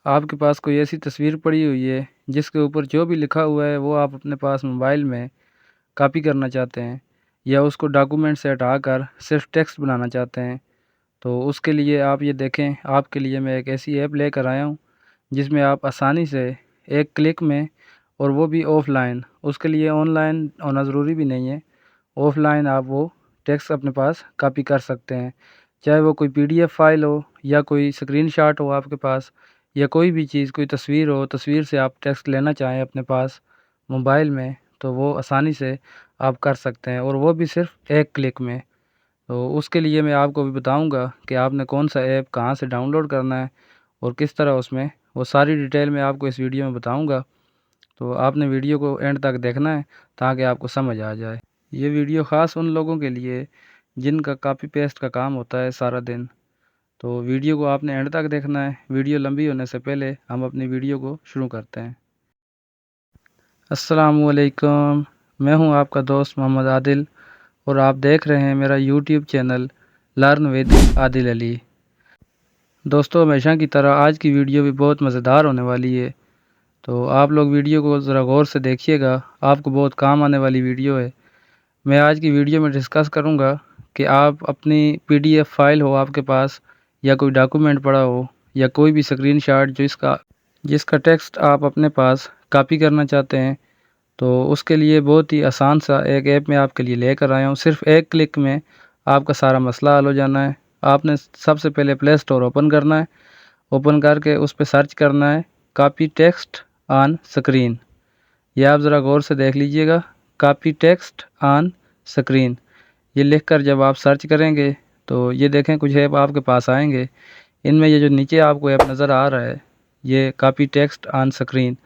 आपके पास कोई ऐसी तस्वीर पड़ी हुई है जिसके ऊपर जो भी लिखा हुआ है वो आप अपने पास मोबाइल में कॉपी करना चाहते हैं या उसको डॉक्यूमेंट से हटाकर सिर्फ टेक्स्ट बनाना चाहते हैं, तो उसके लिए आप ये देखें, आपके लिए मैं एक ऐसी ऐप लेकर आया हूँ जिसमें आप आसानी से एक क्लिक में, और वो भी ऑफ़लाइन, उसके लिए ऑनलाइन होना ज़रूरी भी नहीं है, ऑफ़लाइन आप वो टेक्स्ट अपने पास कॉपी कर सकते हैं। चाहे वो कोई पीडीएफ फ़ाइल हो या कोई स्क्रीनशॉट हो आपके पास, या कोई भी चीज़, कोई तस्वीर हो, तस्वीर से आप टेक्स्ट लेना चाहें अपने पास मोबाइल में, तो वो आसानी से आप कर सकते हैं, और वो भी सिर्फ़ एक क्लिक में। तो उसके लिए मैं आपको भी बताऊँगा कि आपने कौन-सा ऐप कहाँ से डाउनलोड करना है और किस तरह उसमें, वो सारी डिटेल मैं आपको इस वीडियो में बताऊँगा। तो आपने वीडियो को एंड तक देखना है ताकि आपको समझ आ जाए। ये वीडियो ख़ास उन लोगों के लिए जिनका कॉपी पेस्ट का काम होता है सारा दिन। तो वीडियो को आपने एंड तक देखना है। वीडियो लंबी होने से पहले हम अपनी वीडियो को शुरू करते हैं। अस्सलामुअलैकुम, मैं हूं आपका दोस्त मोहम्मद आदिल, और आप देख रहे हैं मेरा YouTube channel learn with Adil Ali. दोस्तों, हमेशा की तरह आज की वीडियो भी बहुत मज़ेदार होने वाली है, तो आप लोग वीडियो को ज़रा गौर से देखिएगा, आपको बहुत काम आने वाली वीडियो है। मैं आज की वीडियो में डिस्कस करूंगा कि आप अपनी पीडीएफ फाइल हो आपके पास, या कोई डॉक्यूमेंट पड़ा हो, या कोई भी स्क्रीनशॉट जिसका टेक्स्ट आप अपने पास कॉपी करना चाहते हैं, तो उसके लिए बहुत ही आसान सा एक ऐप मैं आपके लिए लेकर आया हूँ। सिर्फ एक क्लिक में आपका सारा मसला हल हो जाना है। आपने सबसे पहले प्ले स्टोर ओपन करना है। ओपन करके उस पर सर्च करना है कॉपी टेक्स्ट ऑन स्क्रीन। ये आप ज़रा गौर से देख लीजिएगा, कॉपी टेक्स्ट ऑन स्क्रीन। ये लिखकर जब आप सर्च करेंगे तो ये देखें कुछ ऐप आपके पास आएंगे। इनमें ये जो नीचे आपको ऐप नज़र आ रहा है, ये कॉपी टेक्स्ट ऑन स्क्रीन,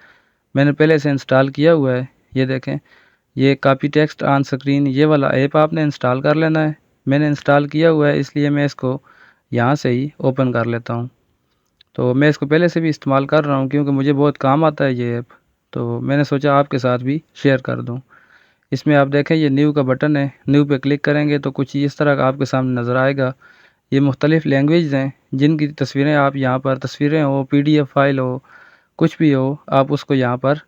मैंने पहले से इंस्टॉल किया हुआ है। ये देखें, ये कॉपी टेक्स्ट ऑन स्क्रीन, ये वाला ऐप आपने इंस्टॉल कर लेना है। मैंने इंस्टॉल किया हुआ है, इसलिए मैं इसको यहाँ से ही ओपन कर लेता हूँ। तो मैं इसको पहले से भी इस्तेमाल कर रहा हूँ क्योंकि मुझे बहुत काम आता है ये ऐप, तो मैंने सोचा आपके साथ भी शेयर कर दूँ। इसमें आप देखें ये न्यू का बटन है, न्यू पे क्लिक करेंगे तो कुछ इस तरह का आपके सामने नज़र आएगा। ये मुख्तलिफ़ लैंग्वेज हैं जिनकी तस्वीरें आप यहाँ पर, तस्वीरें हो, पीडीएफ फाइल हो, कुछ भी हो, आप उसको यहाँ पर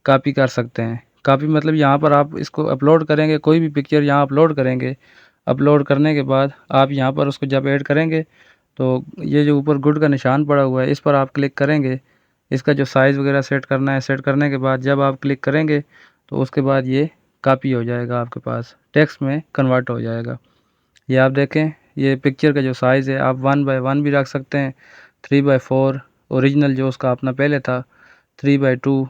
कॉपी कर सकते हैं। कॉपी मतलब यहाँ पर आप इसको अपलोड करेंगे, कोई भी पिक्चर यहाँ अपलोड करेंगे। अपलोड करने के बाद आप यहाँ पर उसको जब ऐड करेंगे तो ये जो ऊपर गुड का निशान पड़ा हुआ है इस पर आप क्लिक करेंगे। इसका जो साइज़ वगैरह सेट करना है, सेट करने के बाद जब आप क्लिक करेंगे तो उसके बाद ये कॉपी हो जाएगा, आपके पास टेक्स्ट में कन्वर्ट हो जाएगा। ये आप देखें, ये पिक्चर का जो साइज़ है आप 1:1 भी रख सकते हैं, 3:4 ओरिजिनल जो उसका अपना पहले था, 3:2,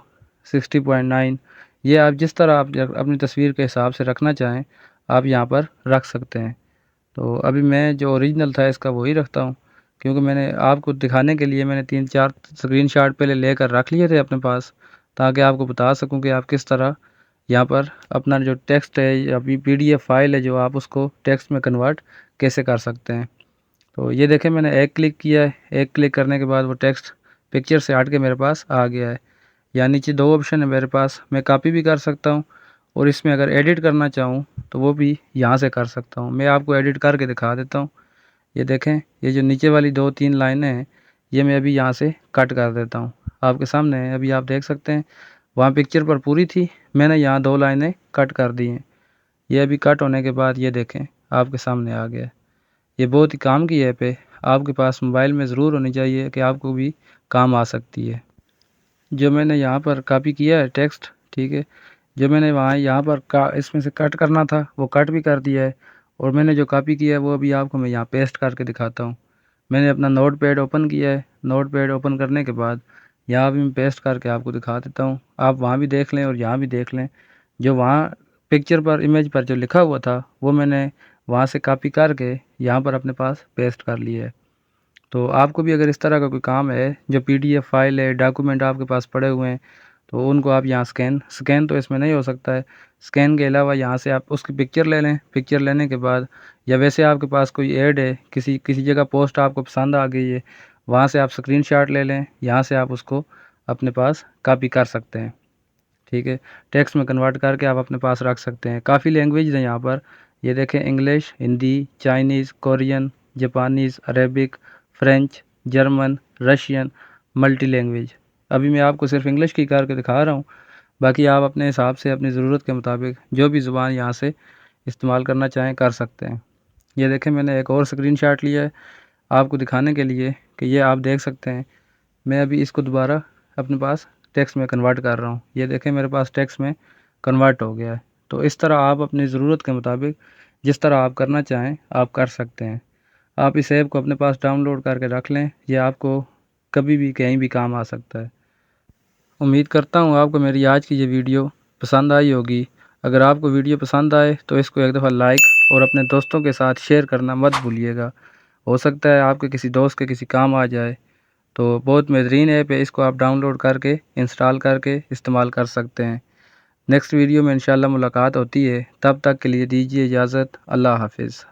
60.9। ये आप जिस तरह आप अपनी तस्वीर के हिसाब से रखना चाहें आप यहाँ पर रख सकते हैं। तो अभी मैं जो ओरिजिनल था इसका वही रखता हूँ, क्योंकि मैंने आपको दिखाने के लिए मैंने 3-4 स्क्रीनशॉट पहले लेकर रख लिए थे अपने पास, ताकि आपको बता सकूँ कि आप किस तरह यहाँ पर अपना जो टेक्स्ट है या पीडीएफ फाइल है जो आप उसको टेक्स्ट में कन्वर्ट कैसे कर सकते हैं। तो ये देखें, मैंने एक क्लिक किया है, एक क्लिक करने के बाद वो टेक्स्ट पिक्चर से हट के मेरे पास आ गया है। या नीचे दो ऑप्शन है मेरे पास, मैं कॉपी भी कर सकता हूँ, और इसमें अगर एडिट करना चाहूँ तो वो भी यहाँ से कर सकता हूँ। मैं आपको एडिट करके दिखा देता हूँ। ये देखें, ये जो नीचे वाली 2-3 लाइनें हैं ये मैं अभी यहाँ से कट कर देता हूँ। आपके सामने है, अभी आप देख सकते हैं, वहाँ पिक्चर पर पूरी थी, मैंने यहाँ 2 लाइनें कट कर दी हैं। ये अभी कट होने के बाद ये देखें आपके सामने आ गया। ये बहुत ही काम की ऐप है, आपके पास मोबाइल में ज़रूर होनी चाहिए कि आपको भी काम आ सकती है। जो मैंने यहाँ पर कॉपी किया है टेक्स्ट, ठीक है, जो मैंने वहाँ यहाँ पर का इसमें से कट करना था वो कट भी कर दिया है, और मैंने जो कॉपी किया है वो अभी आपको मैं यहाँ पेस्ट करके दिखाता हूँ। मैंने अपना नोट पैड ओपन किया है, नोट पैड ओपन करने के बाद यहाँ भी मैं पेस्ट करके आपको दिखा देता हूँ। आप वहाँ भी देख लें और यहाँ भी देख लें, जो वहाँ पिक्चर पर, इमेज पर जो लिखा हुआ था वो मैंने वहाँ से कॉपी करके यहाँ पर अपने पास पेस्ट कर लिया है। तो आपको भी अगर इस तरह का कोई काम है, जो पीडीएफ फाइल है, डॉक्यूमेंट आपके पास पड़े हुए हैं, तो उनको आप यहाँ स्कैन तो इसमें नहीं हो सकता है, स्कैन के अलावा यहाँ से आप उसकी पिक्चर ले लें। पिक्चर लेने के बाद, या वैसे आपके पास कोई ऐड है, किसी किसी जगह पोस्ट आपको पसंद आ गई है, वहाँ से आप स्क्रीनशॉट ले लें, यहाँ से आप उसको अपने पास कॉपी कर सकते हैं, ठीक है। टेक्स्ट में कन्वर्ट करके आप अपने पास रख सकते हैं। काफ़ी लैंग्वेज हैं यहाँ पर, ये देखें, English, Hindi, Chinese, Korean, Japanese, Arabic, French, German, Russian, multi language. अभी मैं आपको सिर्फ इंग्लिश की करके दिखा रहा हूँ, बाकी आप अपने हिसाब से अपनी ज़रूरत के मुताबिक जो भी ज़ुबान यहाँ से इस्तेमाल करना चाहें कर सकते हैं। ये देखें, मैंने एक और स्क्रीनशॉट लिया है आपको दिखाने के लिए कि ये आप देख सकते हैं। मैं अभी इसको दोबारा अपने पास टेक्स्ट में कन्वर्ट कर रहा हूँ। ये देखें, मेरे पास टेक्स्ट में कन्वर्ट हो गया है। तो इस तरह आप अपनी ज़रूरत के मुताबिक जिस तरह आप करना चाहें आप कर सकते हैं। आप इस ऐप को अपने पास डाउनलोड करके रख लें, यह आपको कभी भी कहीं भी काम आ सकता है। उम्मीद करता हूँ आपको मेरी आज की ये वीडियो पसंद आई होगी। अगर आपको वीडियो पसंद आए तो इसको एक दफ़ा लाइक और अपने दोस्तों के साथ शेयर करना मत भूलिएगा। हो सकता है आपके किसी दोस्त के किसी काम आ जाए। तो बहुत बेहतरीन ऐप है, इसको आप डाउनलोड करके इंस्टॉल करके इस्तेमाल कर सकते हैं। नेक्स्ट वीडियो में इंशाल्लाह मुलाकात होती है, तब तक के लिए दीजिए इजाज़त। अल्लाह हाफिज़।